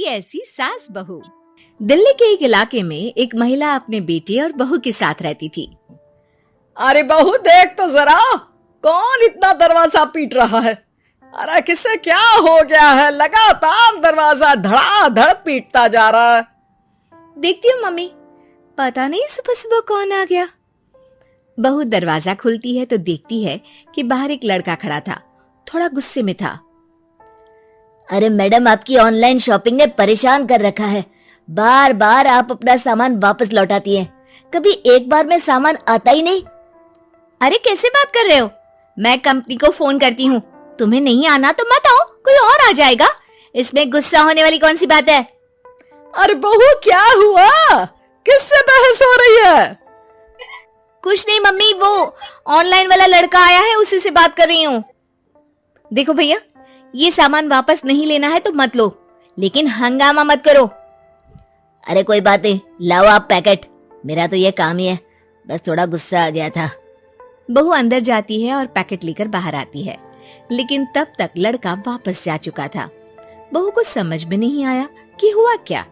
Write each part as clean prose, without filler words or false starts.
ऐसी सास बहू। दिल्ली के एक इलाके में एक महिला अपने बेटे और बहू के साथ रहती थी। अरे बहू देख तो जरा, कौन इतना दरवाजा पीट रहा है? अरे किसे क्या हो गया है? लगातार दरवाजा धड़ाधड़ पीटता जा रहा है। देखती हूँ मम्मी, पता नहीं सुबह सुबह कौन आ गया। बहू दरवाजा खोलती है तो देखती है कि बाहर एक लड़का खड़ा था, थोड़ा गुस्से में था। अरे मैडम, आपकी ऑनलाइन शॉपिंग ने परेशान कर रखा है। बार बार आप अपना सामान वापस लौटाती हैं। कभी एक बार में सामान आता ही नहीं। अरे कैसे बात कर रहे हो? मैं कंपनी को फोन करती हूँ, तुम्हें नहीं आना तो मत आओ, कोई और आ जाएगा। इसमें गुस्सा होने वाली कौन सी बात है? अरे बहू क्या हुआ? किससे बहस हो रही है? कुछ नहीं मम्मी, वो ऑनलाइन वाला लड़का आया है, उसी से बात कर रही हूँ। देखो भैया, ये सामान वापस नहीं लेना है तो मत लो, लेकिन हंगामा मत करो। अरे कोई बात नहीं, लाओ आप पैकेट। मेरा तो ये काम ही है, बस थोड़ा गुस्सा आ गया था। बहू अंदर जाती है और पैकेट लेकर बाहर आती है, लेकिन तब तक लड़का वापस जा चुका था। बहू को समझ में नहीं आया कि हुआ क्या।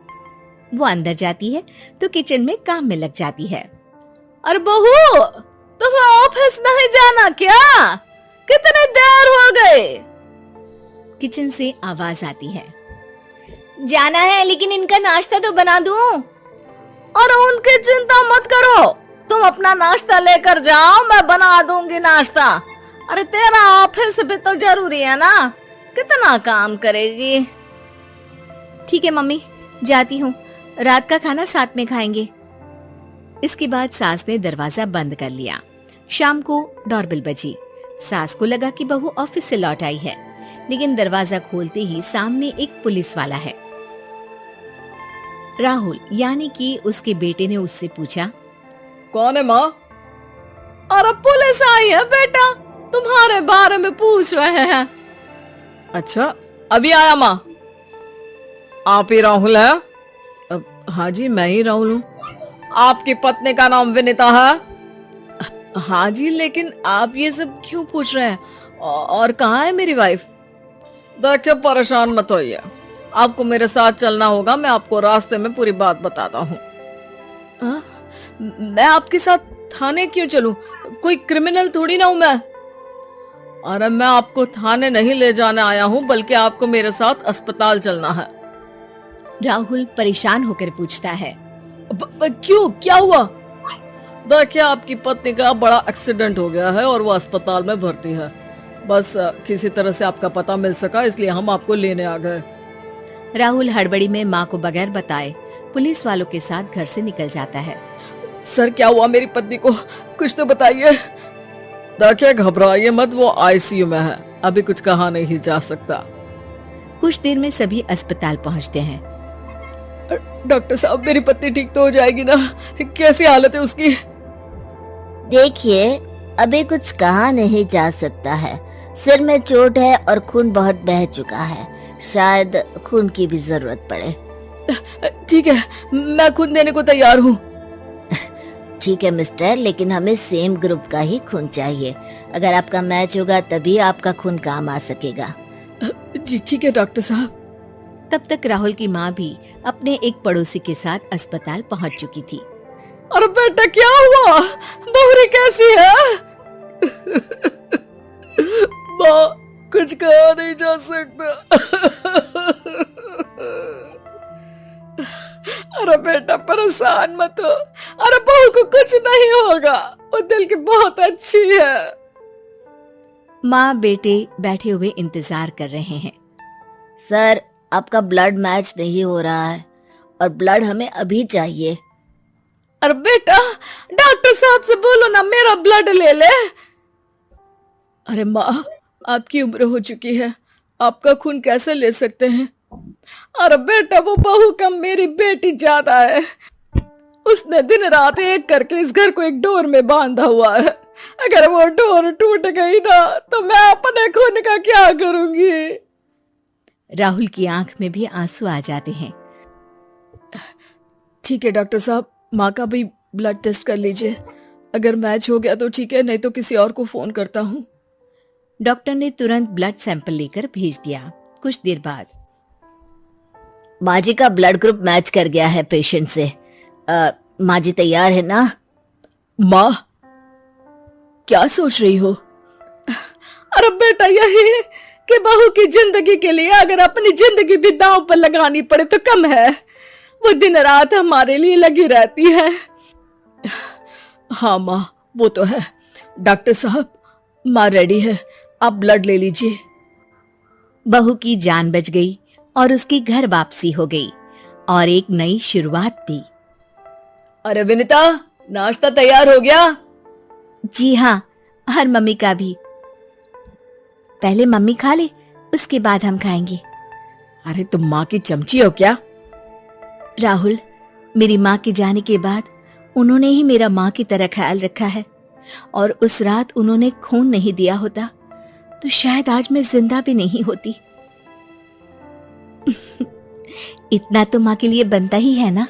वो अंदर जाती है तो किचन में काम में लग जाती है। अरे बहू, तुम ऑफिस नहीं जाना क्या? कितनी देर हो गए? किचन से आवाज आती है। जाना है, लेकिन इनका नाश्ता तो बना दूं। और उनकी चिंता मत करो, तुम अपना नाश्ता लेकर जाओ, मैं बना दूंगी नाश्ता। अरे तेरा ऑफिस भी तो जरूरी है ना, कितना काम करेगी। ठीक है मम्मी, जाती हूँ, रात का खाना साथ में खाएंगे। इसके बाद सास ने दरवाजा बंद कर लिया। शाम को डोरबेल बजी। सास को लगा कि बहू ऑफिस से लौट आई है, लेकिन दरवाजा खोलते ही सामने एक पुलिस वाला है। राहुल यानी कि उसके बेटे ने उससे पूछा, कौन है माँ? अरे पुलिस आई है बेटा, तुम्हारे बारे में पूछ रहे हैं। अच्छा, अभी आया माँ। आप ही राहुल है? हाँ जी, मैं ही राहुल हूँ। आपकी पत्नी का नाम विनीता है? हाँ जी, लेकिन आप ये सब क्यों पूछ रहे हैं? और कहाँ है मेरी वाइफ? देखिए, परेशान मत होइए, आपको मेरे साथ चलना होगा, मैं आपको रास्ते में पूरी बात बताता हूँ। मैं आपके साथ थाने क्यों चलूं? कोई क्रिमिनल थोड़ी ना हूं मैं। अरे मैं आपको थाने नहीं ले जाने आया हूँ, बल्कि आपको मेरे साथ अस्पताल चलना है। राहुल परेशान होकर पूछता है, क्यों, क्या हुआ? देखिए, आपकी पत्नी का बड़ा एक्सीडेंट हो गया है और वो अस्पताल में भर्ती है। बस किसी तरह से आपका पता मिल सका, इसलिए हम आपको लेने आ गए। राहुल हड़बड़ी में माँ को बगैर बताए पुलिस वालों के साथ घर से निकल जाता है। सर, क्या हुआ मेरी पत्नी को? कुछ तो बताइए। देखिए, घबराइए मत, वो आईसीयू में है, अभी कुछ कहा नहीं जा सकता। कुछ देर में सभी अस्पताल पहुँचते हैं। डॉक्टर साहब, मेरी पत्नी ठीक तो हो जाएगी ना? कैसी हालत है उसकी? देखिए, अभी कुछ कहा नहीं जा सकता है। सिर में चोट है और खून बहुत बह चुका है, शायद खून की भी जरूरत पड़े। ठीक है, मैं खून देने को तैयार हूँ। ठीक है मिस्टर, लेकिन हमें सेम ग्रुप का ही खून चाहिए। अगर आपका मैच होगा तभी आपका खून काम आ सकेगा। जी ठीक है डॉक्टर साहब। तब तक राहुल की माँ भी अपने एक पड़ोसी के साथ अस्पताल पहुँच चुकी थी। अरे बेटा, क्या हुआ? बहुरी कैसी है? माँ, कुछ कहा नहीं जा सकता। अरे बेटा, परेशान मत हो। अरे बहू को कुछ नहीं होगा, वो दिल की बहुत अच्छी है। माँ बेटे बैठे हुए इंतजार कर रहे हैं। सर, आपका ब्लड मैच नहीं हो रहा है और ब्लड हमें अभी चाहिए। अरे बेटा, डॉक्टर साहब से बोलो ना, मेरा ब्लड ले ले। अरे माँ, आपकी उम्र हो चुकी है, आपका खून कैसे ले सकते हैं? अरे बेटा, वो बहू कम मेरी बेटी ज्यादा है। उसने दिन रात एक करके इस घर को एक डोर में बांधा हुआ है। अगर वो डोर टूट गई ना, तो मैं अपने खून का क्या करूंगी? राहुल की आंख में भी आंसू आ जाते हैं। ठीक है डॉक्टर साहब, माँ का भी ब्लड टेस्ट कर लीजिए। अगर मैच हो गया तो ठीक है, नहीं तो किसी और को फोन करता हूँ। डॉक्टर ने तुरंत ब्लड सैंपल लेकर भेज दिया। कुछ देर बाद माँ जी का ब्लड ग्रुप मैच कर गया है पेशेंट से। माँ जी तैयार है ना? माँ, क्या सोच रही हो? अरे बेटा, यही कि बहू की जिंदगी के लिए अगर अपनी जिंदगी भी दांव पर लगानी पड़े तो कम है। वो दिन रात हमारे लिए लगी रहती है। हाँ माँ, वो तो है। डॉक्टर साहब, माँ रेडी है, आप ब्लड ले लीजिए। बहू की जान बच गई और उसकी घर वापसी हो गई और एक नई शुरुआत भी। अरे विनीता, नाश्ता तैयार हो गया? जी हाँ, और मम्मी का भी। पहले मम्मी खा ले, उसके बाद हम खाएंगे। अरे तुम माँ की चमची हो क्या? राहुल, मेरी माँ के जाने के बाद उन्होंने ही मेरा माँ की तरह ख्याल रखा है, और उस रात उन्होंने खून नहीं दिया होता तो शायद आज मैं जिंदा भी नहीं होती। इतना तो माँ के लिए बनता ही है ना।